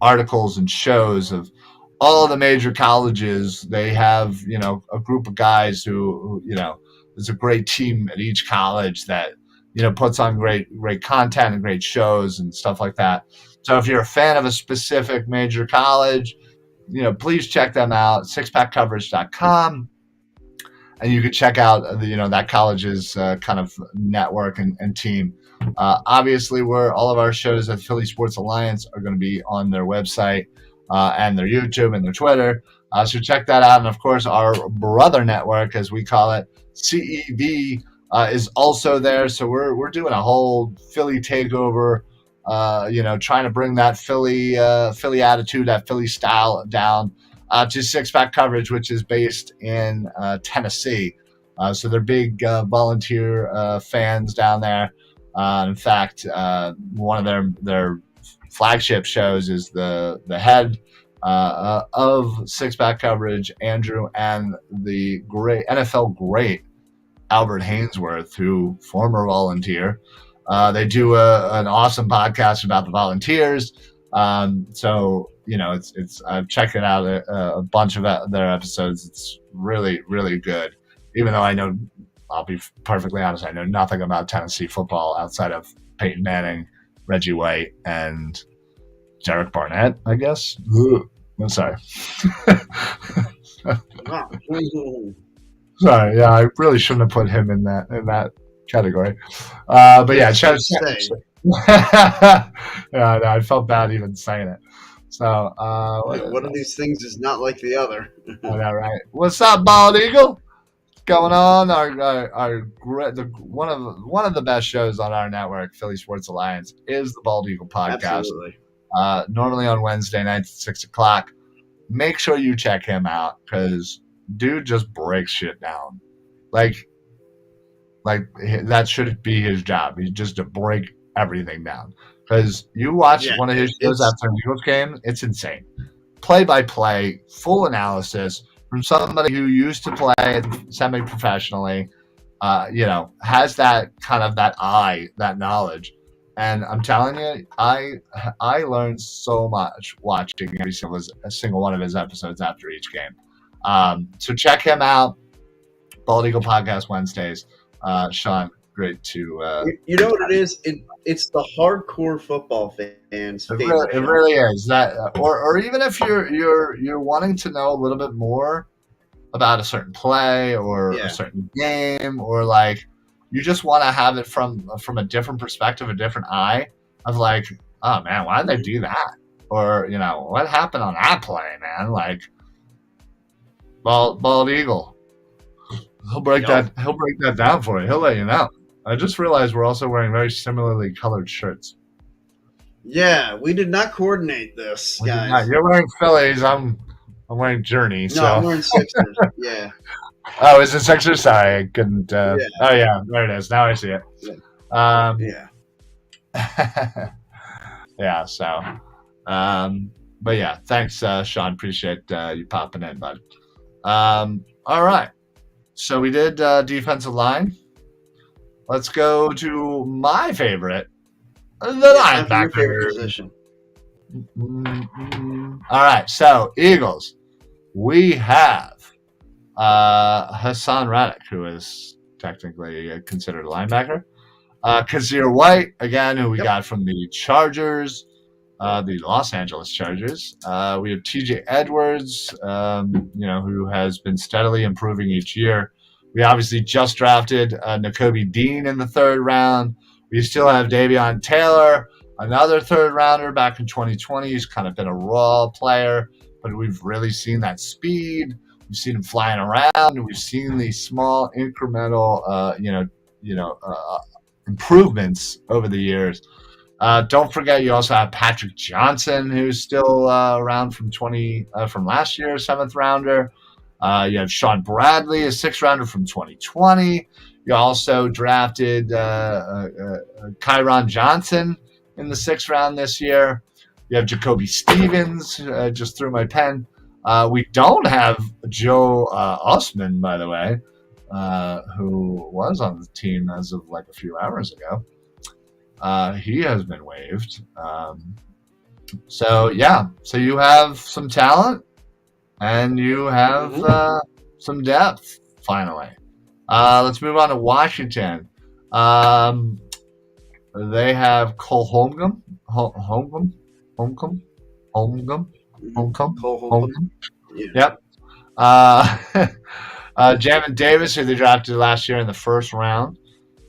articles and shows of all the major colleges. They have, a group of guys who there's a great team at each college that, puts on great content and great shows and stuff like that. So if you're a fan of a specific major college, please check them out, sixpackcoverage.com. and you could check out that college's kind of network and team. Obviously, all of our shows at Philly Sports Alliance are going to be on their website and their YouTube and their Twitter. So check that out. And of course, our brother network, as we call it, CEV, is also there. So we're doing a whole Philly takeover. Trying to bring that Philly attitude, that Philly style down to Six Pack Coverage, which is based in Tennessee. So they're big volunteer fans down there. In fact, one of their flagship shows is the head of Six Pack Coverage, Andrew, and the great NFL great Albert Hainsworth, who former volunteer. They do an awesome podcast about the volunteers. So I've checked it out a bunch of their episodes. It's really, really good. Even though I'll be perfectly honest, I know nothing about Tennessee football outside of Peyton Manning, Reggie White, and Derek Barnett, I guess. I'm sorry. Sorry, yeah, I really shouldn't have put him in that category. But yeah, yeah, I felt bad even saying it. So one of these things is not like the other. I know, right? What's up, Bald Eagle? Going on one of the best shows on our network, Philly Sports Alliance, is the Bald Eagle podcast. Absolutely. Normally on Wednesday nights at 6 o'clock. Make sure you check him out because dude just breaks shit down. Like that should be his job. He's just to break everything down. Because you watch one of his shows after an Eagles game, it's insane. Play by play, full analysis from somebody who used to play semi-professionally, has that kind of that knowledge. And I'm telling you, I learned so much watching every single one of his episodes after each game. So check him out. Bald Eagle Podcast Wednesdays. Sean, great to. You know what it is? It's the hardcore football fans. It really is that, or even if you're wanting to know a little bit more about a certain play or a certain game, or like you just want to have it from a different perspective, a different eye of like, oh man, why did they do that? Or what happened on that play, man? Like, Bald Eagle. He'll break that down for you. He'll let you know. I just realized we're also wearing very similarly colored shirts. Yeah, we did not coordinate this, guys. You're wearing Phillies. I'm wearing Journey. No, I'm wearing Sixers. Yeah. Oh, is it Sixers? Sorry, I couldn't. Oh yeah, there it is. Now I see it. Yeah. Yeah. So, but yeah, thanks, Sean. Appreciate you popping in, bud. All right. So we did defensive line. Let's go to my favorite, the linebacker. Favorite position. All right. So Eagles, we have Hassan Reddick, who is technically considered a linebacker. Kazir White, again, who we got from the Chargers, the Los Angeles Chargers. We have TJ Edwards, who has been steadily improving each year. We obviously just drafted Nakobe Dean in the 3rd round. We still have Davion Taylor, another 3rd rounder back in 2020. He's kind of been a raw player, but we've really seen that speed. We've seen him flying around, and we've seen these small incremental, improvements over the years. Don't forget, you also have Patrick Johnson, who's still around from last year, 7th rounder. You have Sean Bradley, a 6th rounder from 2020. You also drafted Kyron Johnson in the 6th round this year. You have Jacoby Stevens, just threw my pen. We don't have Joe Osman, by the way, who was on the team as of like a few hours ago. He has been waived. So you have some talent. And you have some depth, finally. Let's move on to Washington. They have Cole Holmgren. Yep. Jamin Davis, who they drafted last year in the first round.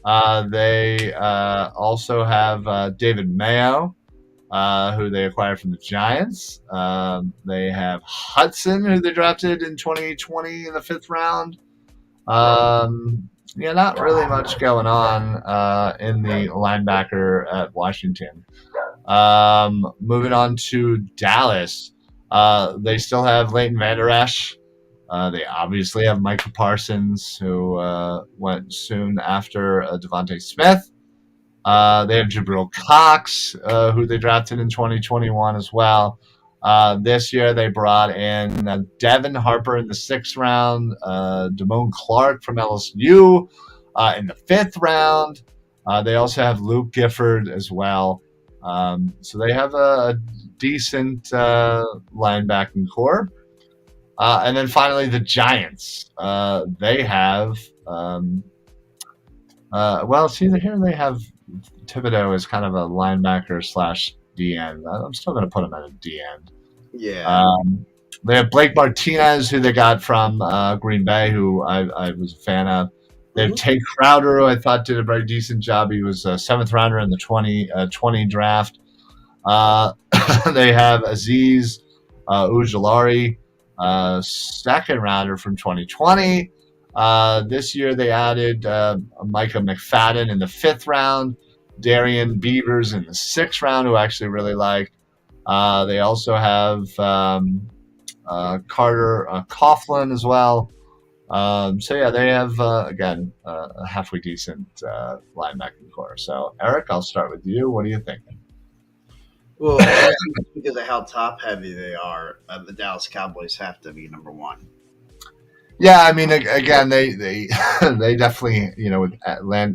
They also have David Mayo, who they acquired from the Giants. They have Hudson, who they drafted in 2020 in the fifth round. Yeah, not really much going on in the linebacker at Washington. Moving on to Dallas. They still have Leighton Vander Esch. They obviously have Micah Parsons, who went soon after Devontae Smith. They have Jabril Cox, who they drafted in 2021 as well. This year they brought in Devin Harper in the sixth round, Damone Clark from LSU in the fifth round. They also have Luke Gifford as well. So they have a decent linebacking core. And then finally, the Giants. They have, here they have Thibodeau as kind of a linebacker / D end. I'm still going to put him at a D end. Yeah. They have Blake Martinez, who they got from Green Bay, who I was a fan of. They have Tate Crowder, who I thought did a very decent job. He was a seventh rounder in the 2020 draft. They have Aziz Ujulari, second rounder from 2020. This year they added Micah McFadden in the fifth round, Darian Beavers in the sixth round, who I actually really like. They also have Carter Coughlin as well. So yeah, they have again a halfway decent linebacking core. So Eric, I'll start with you. What are you thinking? Well, I think because of how top heavy they are, the Dallas Cowboys have to be number one. Yeah, I mean, again, they they definitely, with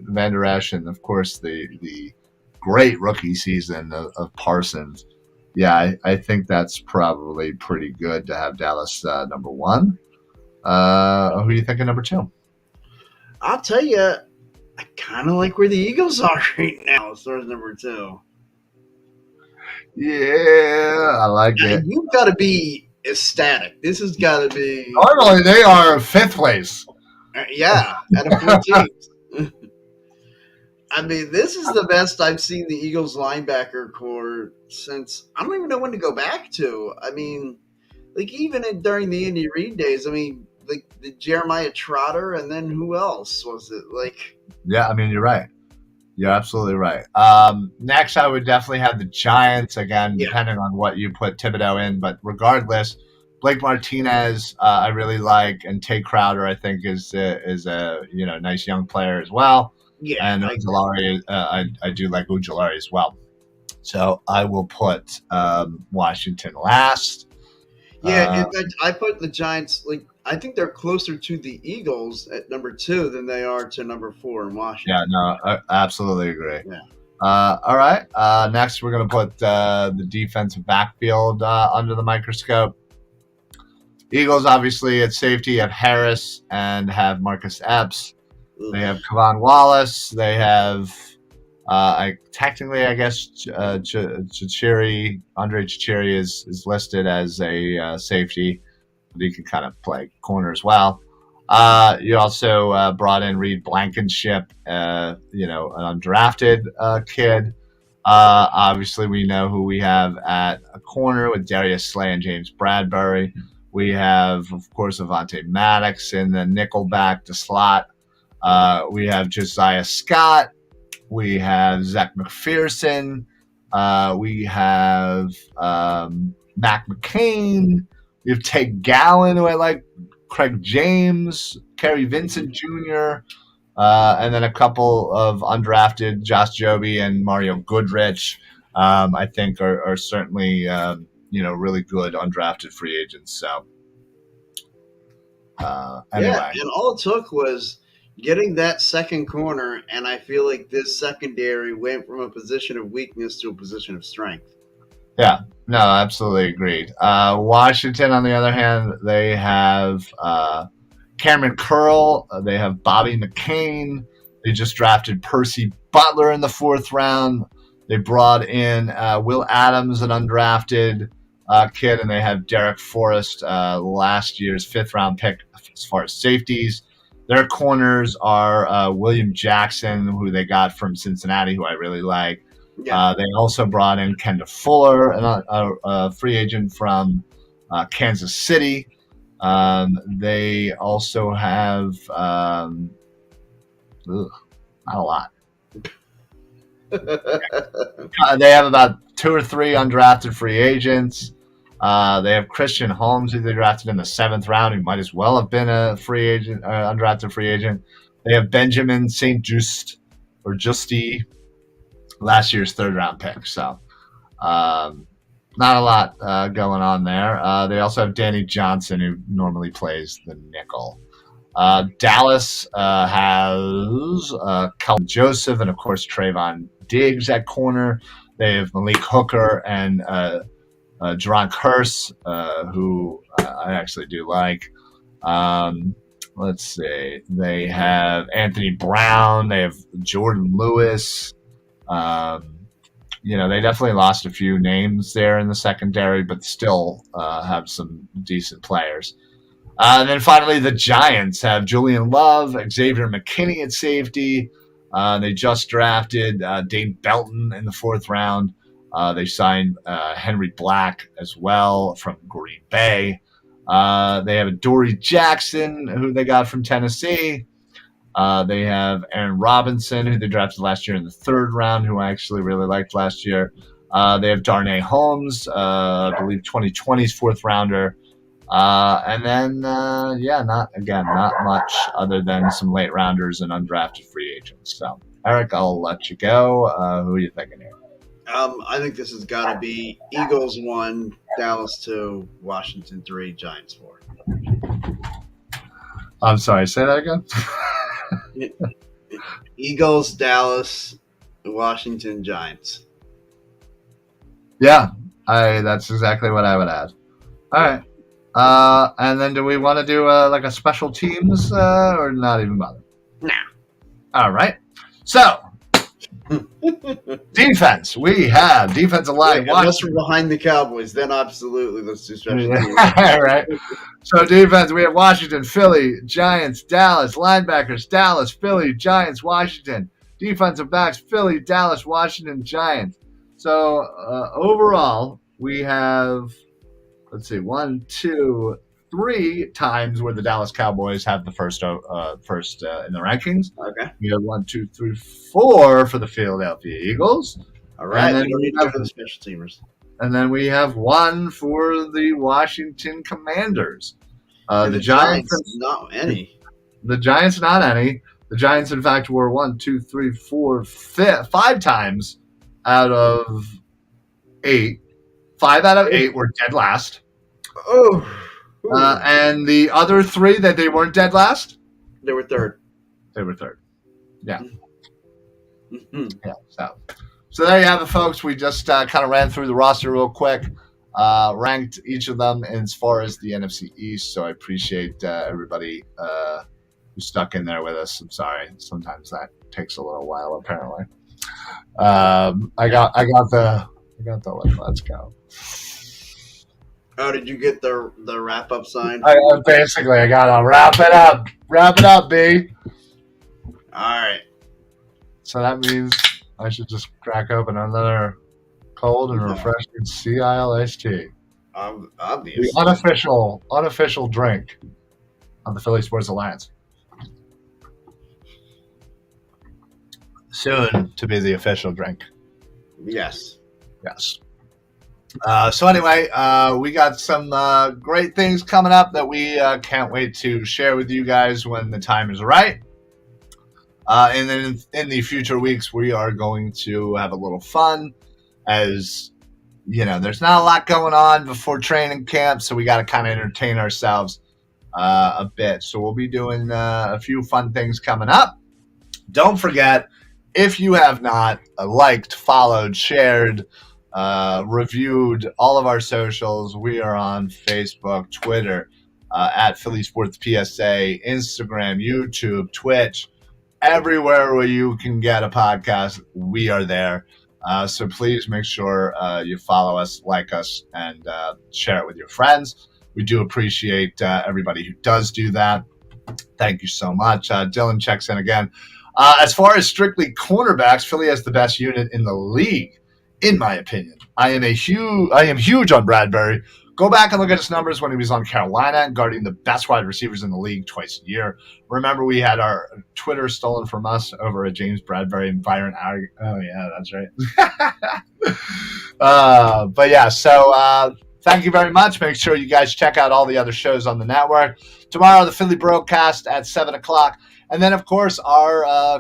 Vander Esch and of course the great rookie season of Parsons. Yeah, I think that's probably pretty good to have Dallas number one. Who are you thinking number two? I'll tell you, I kind of like where the Eagles are right now as far as number two. Yeah, I like it. You've got to be ecstatic. This has got to be. Normally, they are fifth place. Yeah, out of 4 teams. I mean, this is the best I've seen the Eagles linebacker core since I don't even know when to go back to. I mean, like even during the Andy Reid days. I mean, like the Jeremiah Trotter, and then who else was it? Like, yeah, I mean, you're right. You're absolutely right. Next, I would definitely have the Giants again, depending on what you put Thibodeau in. But regardless, Blake Martinez, I really like, and Tate Crowder, I think is a nice young player as well. Yeah, and Ujulari, I do like Ujulari as well. So I will put Washington last. Yeah, in fact, I put the Giants. Like, I think they're closer to the Eagles at number 2 than they are to number 4 in Washington. Yeah, no, I absolutely agree. Yeah. All right. Next, we're going to put the defensive backfield under the microscope. Eagles, obviously, at safety have Harris and have Marcus Epps. They have Kevon Wallace. They have, I guess, Chichiri. Andre Chichiri is listed as a safety. But he can kind of play corner as well. You also brought in Reed Blankenship, an undrafted kid. Obviously, we know who we have at a corner with Darius Slay and James Bradbury. We have, of course, Avonte Maddox in the nickelback to slot. We have Josiah Scott. We have Zach McPherson. We have Mac McCain. We have Tate Gowan, who I like. Craig James, Kerry Vincent Jr., and then a couple of undrafted, Josh Joby and Mario Goodrich, I think are certainly, really good undrafted free agents. So, anyway. Yeah, and all it took was getting that second corner, and I feel like this secondary went from a position of weakness to a position of strength. Yeah, no, absolutely agreed. Washington, on the other hand, they have Cameron Curl. They have Bobby McCain. They just drafted Percy Butler in the fourth round. They brought in Will Adams, an undrafted. kid, and they have Derek Forrest, last year's 5th-round pick as far as safeties. Their corners are William Jackson, who they got from Cincinnati, who I really like. Yeah. They also brought in Kendall Fuller, a free agent from Kansas City. They also have not a lot. They have about 2 or 3 undrafted free agents. They have Christian Holmes, who they drafted in the 7th round. He might as well have been a free agent, undrafted free agent. They have Benjamin St. Just or Justy, last year's 3rd-round pick. So not a lot going on there. They also have Danny Johnson, who normally plays the nickel. Dallas has Kelvin Joseph and, of course, Trayvon Diggs at corner. They have Malik Hooker and Jerron Kearse, who I actually do like. Let's see. They have Anthony Brown. They have Jordan Lewis. They definitely lost a few names there in the secondary, but still have some decent players. And then finally, the Giants have Julian Love, Xavier McKinney at safety. They just drafted Dane Belton in the 4th round. They signed Henry Black as well from Green Bay. They have Dory Jackson, who they got from Tennessee. They have Aaron Robinson, who they drafted last year in the 3rd round, who I actually really liked last year. They have Darnay Holmes, I believe 2020's 4th rounder. And then, not much other than some late rounders and undrafted free agents. So, Eric, I'll let you go. Who are you thinking here? I think this has got to be Eagles 1, Dallas 2, Washington 3, Giants 4. I'm sorry, say that again? Eagles, Dallas, Washington, Giants. Yeah, that's exactly what I would add. All right. And then do we want to do like a special teams or not even bother? Nah. All right. So, defense. We have defensive line. Unless we're behind the Cowboys, then absolutely let's do special teams. Right. So, defense, we have Washington, Philly, Giants, Dallas, linebackers, Dallas, Philly, Giants, Washington. Defensive backs, Philly, Dallas, Washington, Giants. So, overall, we have, let's see, 1, 2, 3 times where the Dallas Cowboys have the first in the rankings. Okay. We have 1, 2, 3, 4 for the Philadelphia Eagles. All right. And then we don't need to go for the special teamers. And then we have 1 for the Washington Commanders. The Giants, not any. The Giants, not any. The Giants, in fact, were 1, 2, 3, 4, 5 times out of 8. 5 out of 8 were dead last. Oh. And the other 3 that they weren't dead last? They were 3rd. They were 3rd. Yeah. Mm-hmm. Yeah. So there you have it, folks. We just kind of ran through the roster real quick, ranked each of them as far as the NFC East. So I appreciate everybody who stuck in there with us. I'm sorry. Sometimes that takes a little while, apparently. I got the let's go. Oh, did you get the wrap up sign? I got to wrap it up, B. All right. So that means I should just crack open another cold and refreshing CILST. Obviously. The unofficial drink of the Philly Sports Alliance. Soon to be the official drink. Yes. So anyway, we got some great things coming up that we can't wait to share with you guys when the time is right. And then in the future weeks, we are going to have a little fun as, there's not a lot going on before training camp, so we got to kind of entertain ourselves a bit. So we'll be doing a few fun things coming up. Don't forget, if you have not liked, followed, shared, reviewed all of our socials, we are on Facebook, Twitter, at Philly Sports PSA, Instagram, YouTube, Twitch, everywhere where you can get a podcast, we are there. So please make sure you follow us, like us, and share it with your friends. We do appreciate everybody who does do that. Thank you so much. Dylan checks in again. As far as strictly cornerbacks, Philly has the best unit in the league, in my opinion. I am huge on Bradbury. Go back and look at his numbers when he was on Carolina and guarding the best wide receivers in the league twice a year. Remember, we had our Twitter stolen from us over at James Bradbury and Byron Arg. Oh, yeah, that's right. But yeah, so thank you very much. Make sure you guys check out all the other shows on the network. Tomorrow, the Philly broadcast at 7 o'clock. And then, of course, our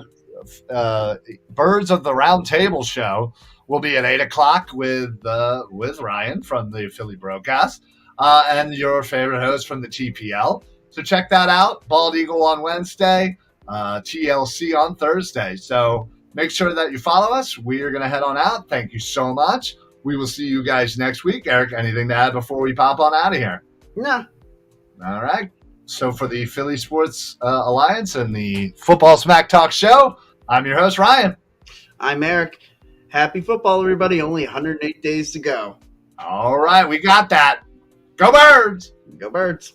Birds of the Round Table show will be at 8 o'clock with Ryan from the Philly broadcast and your favorite host from the TPL. So check that out. Bald Eagle on Wednesday, TLC on Thursday. So make sure that you follow us. We are going to head on out. Thank you so much. We will see you guys next week. Eric, anything to add before we pop on out of here? No. All right. So for the Philly Sports Alliance and the Football Smack Talk show, I'm your host, Ryan. I'm Eric. Happy football, everybody. Only 108 days to go. All right. We got that. Go Birds. Go Birds.